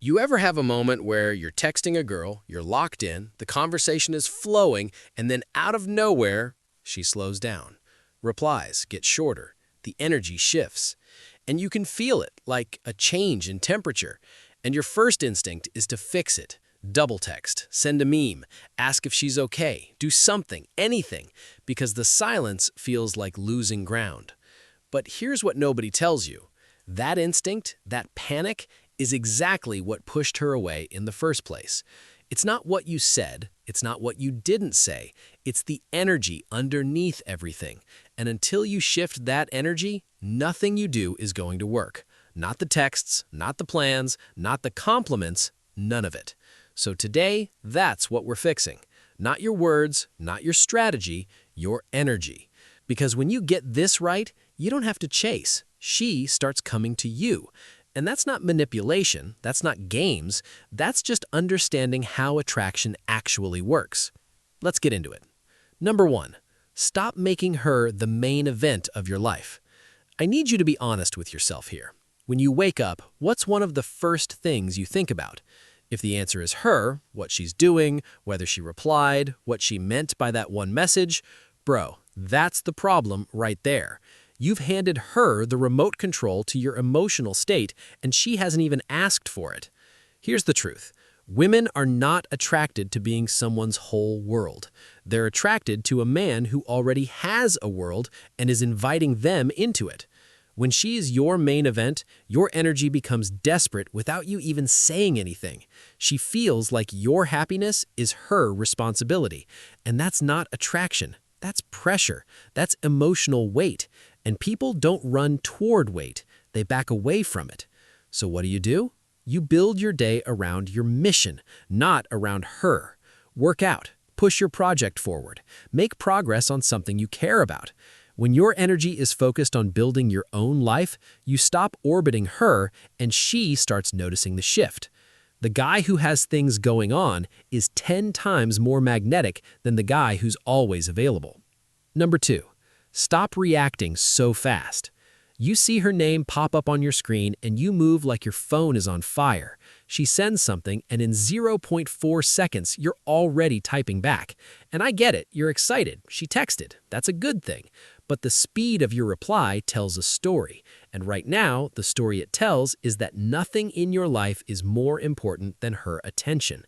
You ever have a moment where you're texting a girl, you're locked in, the conversation is flowing, and then out of nowhere, she slows down. Replies get shorter, the energy shifts, and you can feel it like a change in temperature. And your first instinct is to fix it. Double text, send a meme, ask if she's okay, do something, anything, because the silence feels like losing ground. But here's what nobody tells you. That instinct, that panic, is exactly what pushed her away in the first place. It's not what you said, it's not what you didn't say, it's the energy underneath everything. And until you shift that energy, nothing you do is going to work. Not the texts, not the plans, not the compliments, none of it. So today, that's what we're fixing. Not your words, not your strategy, your energy. Because when you get this right, you don't have to chase. She starts coming to you. And that's not manipulation, that's not games, that's just understanding how attraction actually works. Let's get into it. Number 1, stop making her the main event of your life. I need you to be honest with yourself here. When you wake up, what's one of the first things you think about? If the answer is her, what she's doing, whether she replied, what she meant by that one message, bro, that's the problem right there. You've handed her the remote control to your emotional state, and she hasn't even asked for it. Here's the truth. Women are not attracted to being someone's whole world. They're attracted to a man who already has a world and is inviting them into it. When she is your main event, your energy becomes desperate without you even saying anything. She feels like your happiness is her responsibility. And that's not attraction. That's pressure. That's emotional weight. And people don't run toward weight. They back away from it. So what do? You build your day around your mission, not around her. Work out. Push your project forward. Make progress on something you care about. When your energy is focused on building your own life, you stop orbiting her and she starts noticing the shift. The guy who has things going on is 10 times more magnetic than the guy who's always available. Number 2, stop reacting so fast. You see her name pop up on your screen and you move like your phone is on fire. She sends something and in 0.4 seconds, you're already typing back. And I get it, you're excited. She texted. That's a good thing. But the speed of your reply tells a story. And right now, the story it tells is that nothing in your life is more important than her attention.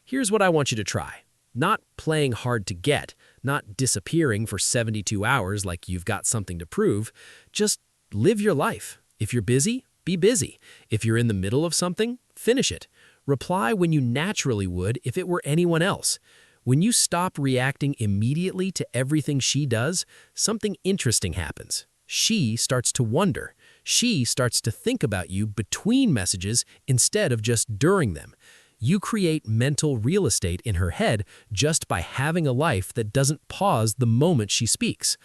Here's what I want you to try. Not playing hard to get, not disappearing for 72 hours like you've got something to prove. Just live your life. If you're busy, be busy. If you're in the middle of something, finish it. Reply when you naturally would if it were anyone else. When you stop reacting immediately to everything she does, something interesting happens. She starts to wonder. She starts to think about you between messages instead of just during them. You create mental real estate in her head just by having a life that doesn't pause the moment she speaks.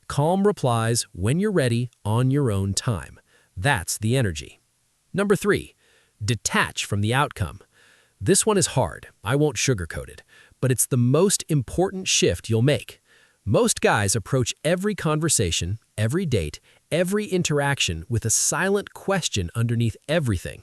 Calm replies when you're ready on your own time. That's the energy. Number 3, detach from the outcome. This one is hard. I won't sugarcoat it. But it's the most important shift you'll make. Most guys approach every conversation, every date, every interaction with a silent question underneath everything.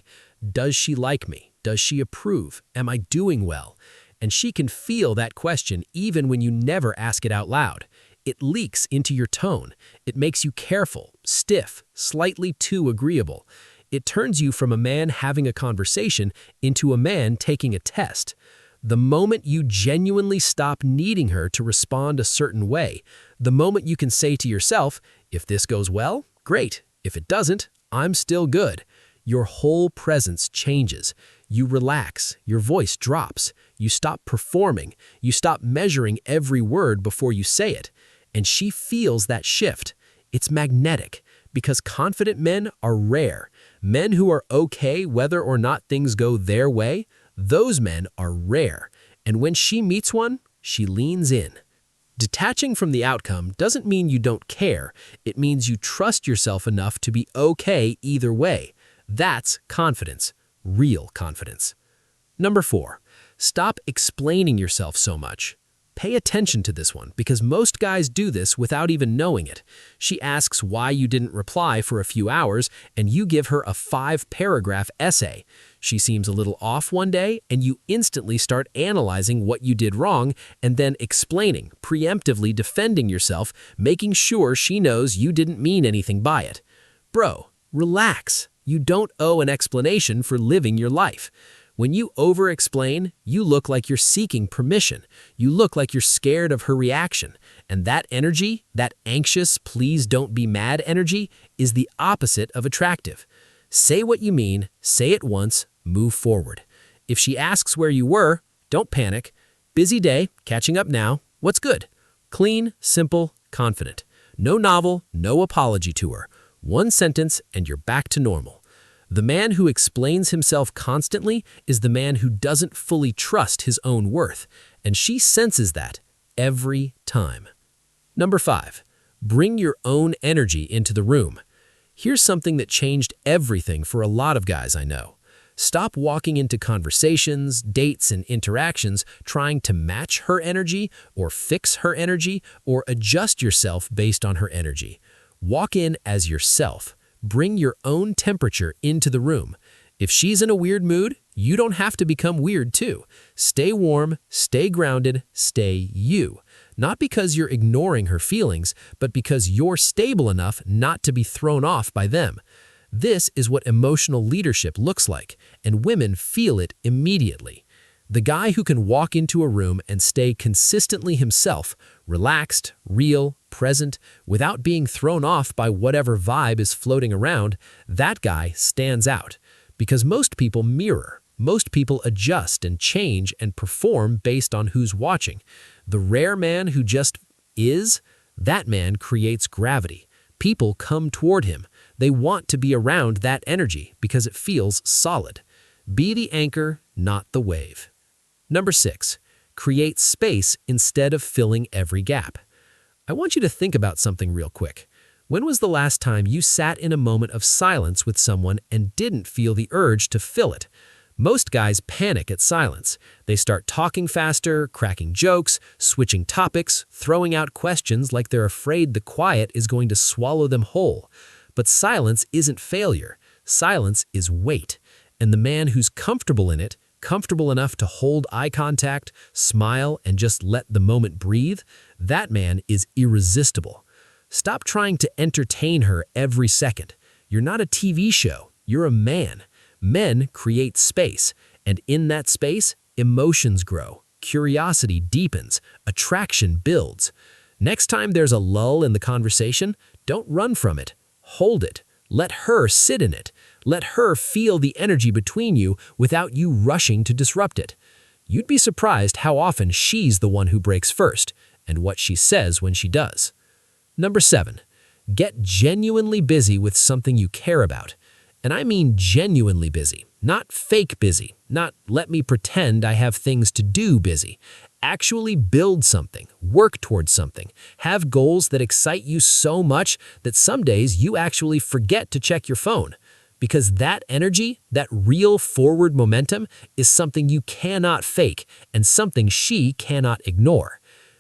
Does she like me? Does she approve? Am I doing well? And she can feel that question even when you never ask it out loud. It leaks into your tone. It makes you careful, stiff, slightly too agreeable. It turns you from a man having a conversation into a man taking a test. The moment you genuinely stop needing her to respond a certain way, the moment you can say to yourself, if this goes well, great. If it doesn't, I'm still good. Your whole presence changes. You relax, your voice drops, you stop performing, you stop measuring every word before you say it. And she feels that shift. It's magnetic, because confident men are rare. Men who are okay whether or not things go their way, those men are rare. And when she meets one, she leans in. Detaching from the outcome doesn't mean you don't care. It means you trust yourself enough to be okay either way. That's confidence, real confidence. Number 4, stop explaining yourself so much. Pay attention to this one because most guys do this without even knowing it. She asks why you didn't reply for a few hours and you give her a 5-paragraph essay. She seems a little off one day and you instantly start analyzing what you did wrong and then explaining, preemptively defending yourself, making sure she knows you didn't mean anything by it. Bro, relax. You don't owe an explanation for living your life. When you over-explain, you look like you're seeking permission. You look like you're scared of her reaction. And that energy, that anxious, please don't be mad energy, is the opposite of attractive. Say what you mean, say it once, move forward. If she asks where you were, don't panic. Busy day, catching up now, what's good? Clean, simple, confident. No novel, no apology to her. One sentence and you're back to normal. The man who explains himself constantly is the man who doesn't fully trust his own worth, and she senses that every time. Number 5, bring your own energy into the room. Here's something that changed everything for a lot of guys I know. Stop walking into conversations, dates, and interactions trying to match her energy or fix her energy or adjust yourself based on her energy. Walk in as yourself. Bring your own temperature into the room. If she's in a weird mood, you don't have to become weird too. Stay warm, stay grounded, stay you. Not because you're ignoring her feelings, but because you're stable enough not to be thrown off by them. This is what emotional leadership looks like, and women feel it immediately. The guy who can walk into a room and stay consistently himself, relaxed, real, present, without being thrown off by whatever vibe is floating around, that guy stands out. Because most people mirror, most people adjust and change and perform based on who's watching. The rare man who just is, that man creates gravity. People come toward him. They want to be around that energy because it feels solid. Be the anchor, not the wave. Number 6, create space instead of filling every gap. I want you to think about something real quick. When was the last time you sat in a moment of silence with someone and didn't feel the urge to fill it? Most guys panic at silence. They start talking faster, cracking jokes, switching topics, throwing out questions like they're afraid the quiet is going to swallow them whole. But silence isn't failure. Silence is weight. And the man who's comfortable in it, comfortable enough to hold eye contact, smile, and just let the moment breathe, that man is irresistible. Stop trying to entertain her every second. You're not a TV show. You're a man. Men create space, and in that space, emotions grow, curiosity deepens, attraction builds. Next time there's a lull in the conversation, don't run from it. Hold it. Let her sit in it. Let her feel the energy between you without you rushing to disrupt it. You'd be surprised how often she's the one who breaks first, and what she says when she does. Number 7, get genuinely busy with something you care about. And I mean genuinely busy, not fake busy, not let me pretend I have things to do busy. Actually build something, work towards something, have goals that excite you so much that some days you actually forget to check your phone. Because that energy, that real forward momentum, is something you cannot fake and something she cannot ignore.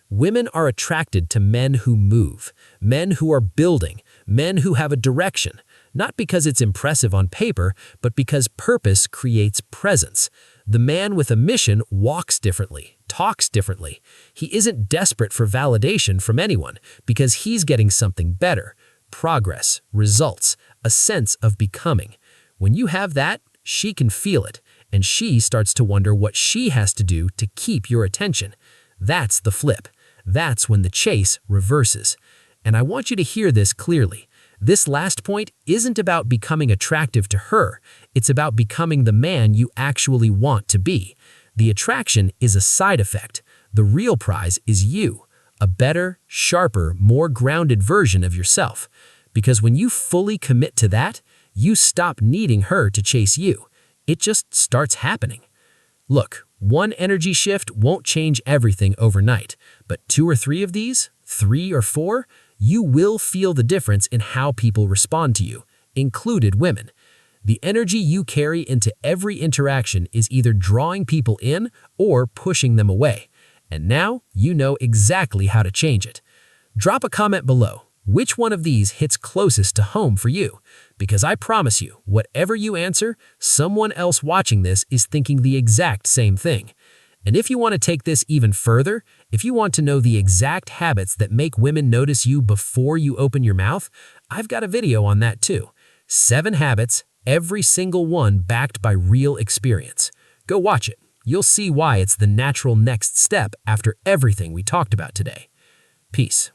Women are attracted to men who move, men who are building, men who have a direction. Not because it's impressive on paper, but because purpose creates presence. The man with a mission walks differently, talks differently. He isn't desperate for validation from anyone because he's getting something better, progress, results, a sense of becoming. When you have that, she can feel it, and she starts to wonder what she has to do to keep your attention. That's the flip. That's when the chase reverses. And I want you to hear this clearly. This last point isn't about becoming attractive to her. It's about becoming the man you actually want to be. The attraction is a side effect. The real prize is you, a better, sharper, more grounded version of yourself. Because when you fully commit to that, you stop needing her to chase you. It just starts happening. Look, one energy shift won't change everything overnight, but 2 or 3 of these, 3 or 4, you will feel the difference in how people respond to you, included women. The energy you carry into every interaction is either drawing people in or pushing them away. And now you know exactly how to change it. Drop a comment below. Which one of these hits closest to home for you? Because I promise you, whatever you answer, someone else watching this is thinking the exact same thing. And if you want to take this even further, if you want to know the exact habits that make women notice you before you open your mouth, I've got a video on that too. 7 habits, every single one backed by real experience. Go watch it. You'll see why it's the natural next step after everything we talked about today. Peace.